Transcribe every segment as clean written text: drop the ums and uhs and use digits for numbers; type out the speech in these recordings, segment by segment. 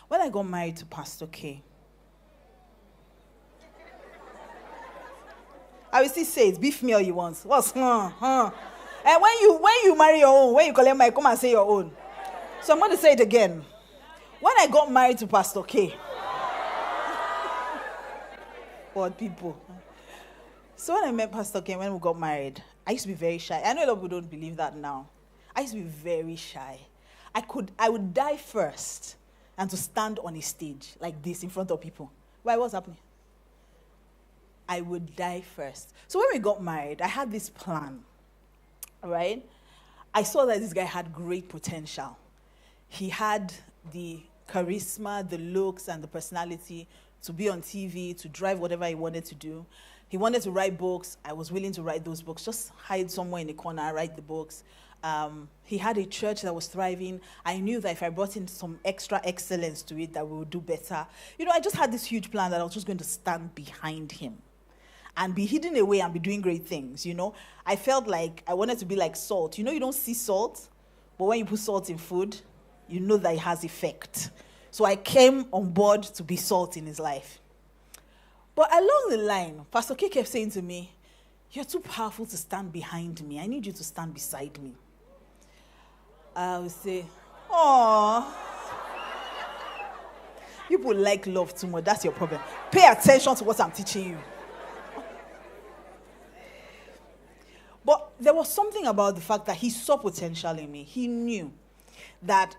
When I got married to Pastor K, I will still say it, beef me all you want. What's And when you marry your own, when you collect my, come and say your own. So I'm going to say it again. When I got married to Pastor K, what people. So when I met Pastor K, when we got married, I used to be very shy. I know a lot of people don't believe that now. I used to be very shy. I would die first and to stand on a stage like this in front of people. Why? What's happening? I would die first. So when we got married, I had this plan, right? I saw that this guy had great potential. He had the charisma, the looks, and the personality to be on TV, to drive whatever he wanted to do. He wanted to write books. I was willing to write those books. Just hide somewhere in the corner, write the books. He had a church that was thriving. I knew that if I brought in some extra excellence to it, that we would do better. I just had this huge plan that I was just going to stand behind him and be hidden away and be doing great things, I felt like I wanted to be like salt. You don't see salt, but when you put salt in food, you know that it has effect. So I came on board to be salt in his life. But along the line, Pastor K kept saying to me, "You're too powerful to stand behind me. I need you to stand beside me." I would say, "Oh, you people like love too much. That's your problem. Pay attention to what I'm teaching you." But there was something about the fact that he saw potential in me. He knew that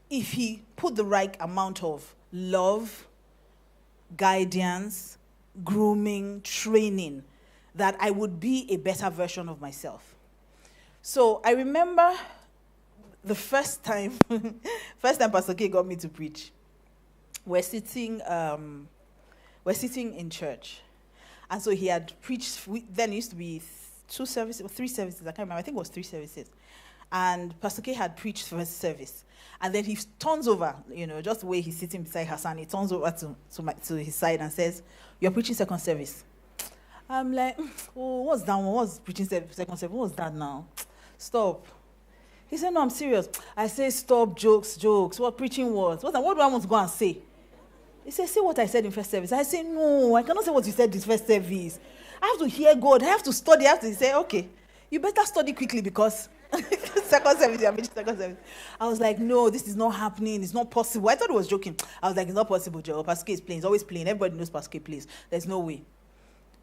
if he put the right amount of love, guidance, grooming, training, that I would be a better version of myself. So I remember the first time Pastor K got me to preach. We're sitting in church. And so he had preached, then it used to be 2 services or 3 services, I can't remember, I think it was 3 services. And Pastor K had preached first service. And then he turns over, just the way he's sitting beside Hassan, he turns over to his side and says, "You're preaching second service." I'm like, "Oh, what's that one? What's preaching second service? What's that now? Stop." He said, "No, I'm serious." I say, "Stop, jokes. What preaching was? What do I want to go and say?" He said, "Say what I said in first service." I say, "No, I cannot say what you said in first service. I have to hear God. I have to study." I have to say, "Okay, you better study quickly because second service, you're preaching second service." I was like, "No, this is not happening. It's not possible." I thought he was joking. I was like, "It's not possible, Joe. Pastor K is playing. He's always playing. Everybody knows Pastor K plays. There's no way."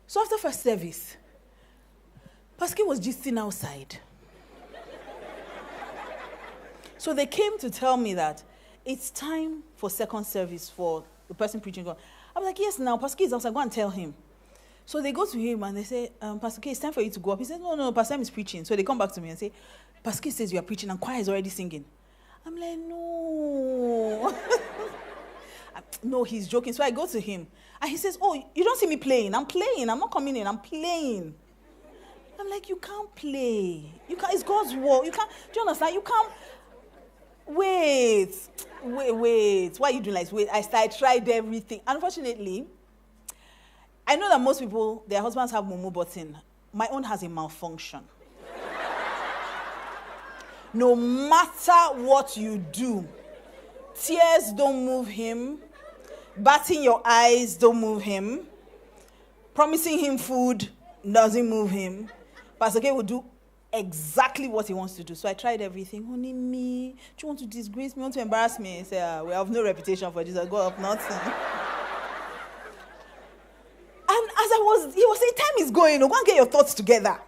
So after first service, Pastor K was just sitting outside. So they came to tell me that it's time for second service for the person preaching God. I was like, "Yes, now Pastor K is outside. Go and tell him." So they go to him and they say, "Pastor K, it's time for you to go up." He said, No, Pastor M is preaching." So they come back to me and say, "Pastor K says you are preaching and choir is already singing." I'm like, "No." No, he's joking. So I go to him and he says, "Oh, you don't see me playing. I'm playing. I'm not coming in. I'm playing." I'm like, "You can't play. You can't. It's God's work. You can't. Do you understand? You can't. Wait. Why are you doing like this? Wait, I tried everything. Unfortunately, I know that most people, their husbands have mumu button. My own has a malfunction. No matter what you do, tears don't move him. Batting your eyes don't move him. Promising him food doesn't move him. Pastor K will do exactly what he wants to do. So I tried everything. "Only me. Do you want to disgrace me? You want to embarrass me?" I say, "We have no reputation for this. I go up nothing." And as he was saying, "Time is going. Go and get your thoughts together."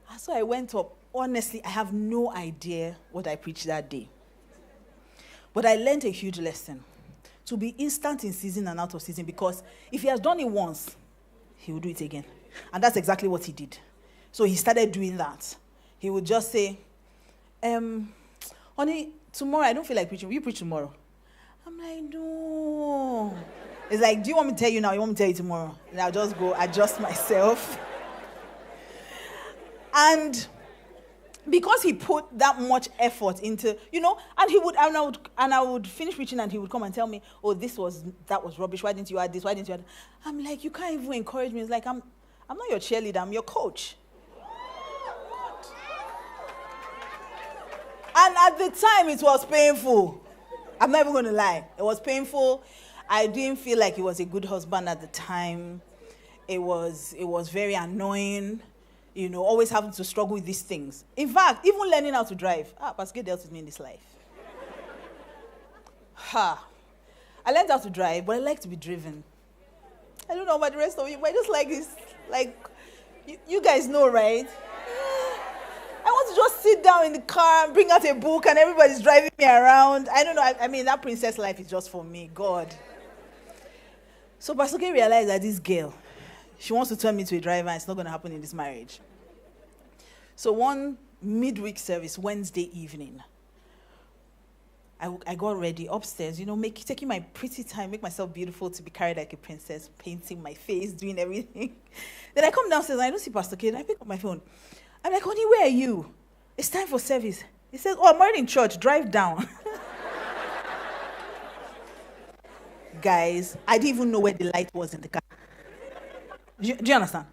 And so I went up. Honestly, I have no idea what I preached that day. But I learned a huge lesson. To be instant in season and out of season, because if he has done it once, he will do it again. And that's exactly what he did. So he started doing that. He would just say, "Honey, tomorrow I don't feel like preaching. Will you preach tomorrow?" I'm like, "No." It's like, "Do you want me to tell you now? You want me to tell you tomorrow?" And I'll just go adjust myself. And because he put that much effort into, and I would finish preaching and he would come and tell me, "Oh, that was rubbish. Why didn't you add this? Why didn't you add?" I'm like, "You can't even encourage me." It's like, I'm not your cheerleader. I'm your coach. And at the time, it was painful. I'm not even going to lie. It was painful. I didn't feel like he was a good husband at the time. It was very annoying, always having to struggle with these things. In fact, even learning how to drive. Pastor dealt with me in this life. I learned how to drive, but I like to be driven. I don't know about the rest of you, but I just like this. Like, you guys know, right? I want to just sit down in the car and bring out a book and everybody's driving me around. I don't know. I mean, that princess life is just for me. God. So Pastor K realized that this girl, she wants to turn me to a driver and it's not going to happen in this marriage. So one midweek service, Wednesday evening, I got ready upstairs, taking my pretty time, make myself beautiful to be carried like a princess, painting my face, doing everything. Then I come downstairs and I don't see Pastor K. And I pick up my phone. I'm like, honey, where are you? It's time for service. He says, I'm already in church. Drive down. Guys, I didn't even know where the light was in the car. Do you understand?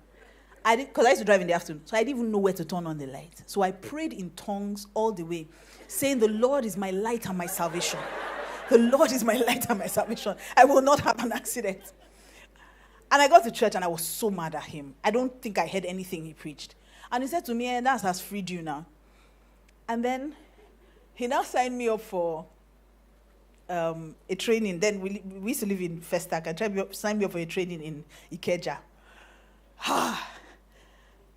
Because I used to drive in the afternoon, so I didn't even know where to turn on the light. So I prayed in tongues all the way, saying, the Lord is my light and my salvation. The Lord is my light and my salvation. I will not have an accident. And I got to church and I was so mad at him. I don't think I heard anything he preached. And he said to me, that has freed you now. And then he now signed me up for a training. Then we used to live in Festac and signed me up for a training in Ikeja.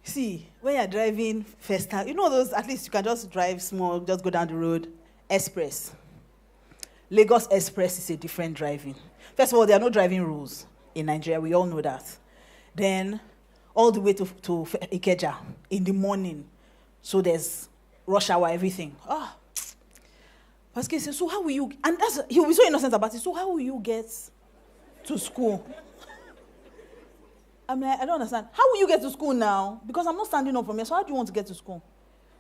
See, when you're driving Festac, those, at least you can just drive small, just go down the road. Express. Lagos Express is a different driving. First of all, there are no driving rules in Nigeria. We all know that. Then, all the way to Ikeja in the morning. So there's rush hour, everything. Pastor says, so how will you, and he'll be so innocent about it, so how will you get to school? I'm like, I don't understand. How will you get to school now? Because I'm not standing up from here, so how do you want to get to school?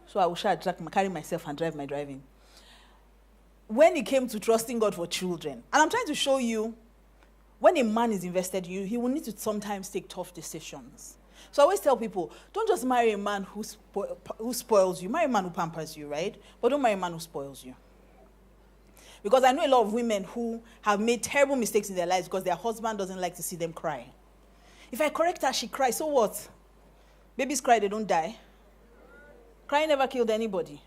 So I will carry myself and drive my driving. When it came to trusting God for children, and I'm trying to show you, when a man is invested in you, he will need to sometimes take tough decisions. So I always tell people, don't just marry a man who spoils you. Marry a man who pampers you, right? But don't marry a man who spoils you. Because I know a lot of women who have made terrible mistakes in their lives because their husband doesn't like to see them cry. If I correct her, she cries. So what? Babies cry, they don't die. Crying never killed anybody.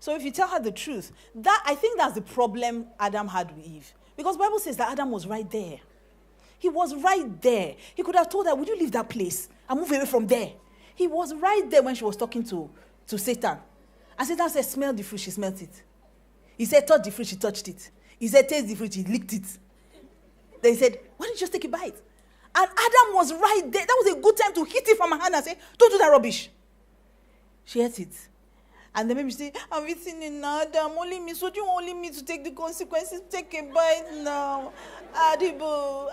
So if you tell her the truth, I think that's the problem Adam had with Eve. Because the Bible says that Adam was right there. He was right there. He could have told her, would you leave that place and move away from there? He was right there when she was talking to Satan. And Satan said, smell the fruit, she smelled it. He said, touch the fruit, she touched it. He said, taste the fruit, she licked it. Then he said, why don't you just take a bite? And Adam was right there. That was a good time to hit it from her hand and say, don't do that rubbish. She ate it. And then maybe she said, I'm eating in Adam. Only me. So do you want only me to take the consequences? Take a bite now. Adibo.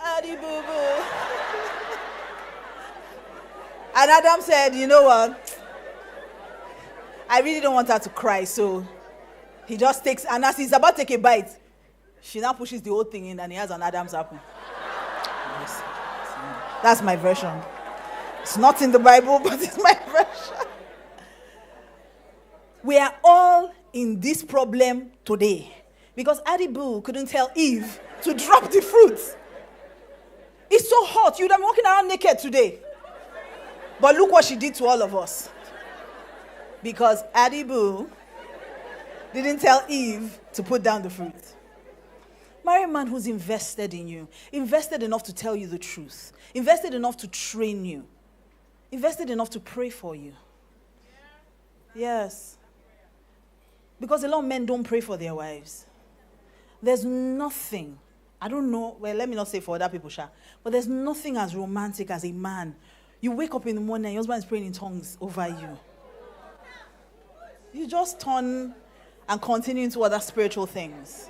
And Adam said, you know what? I really don't want her to cry. So he just takes, and as he's about to take a bite, she now pushes the whole thing in and he has an Adam's apple. Yes. That's my version. It's not in the Bible, but it's my version. We are all in this problem today because Adibu couldn't tell Eve to drop the fruit. It's so hot. You'd have been walking around naked today. But look what she did to all of us. Because Adibu didn't tell Eve to put down the fruit. Marry a man who's invested in you. Invested enough to tell you the truth. Invested enough to train you. Invested enough to pray for you. Yes. Because a lot of men don't pray for their wives. There's nothing, I don't know, well, let me not say for other people, but there's nothing as romantic as a man. You wake up in the morning and your husband is praying in tongues over you. You just turn and continue into other spiritual things.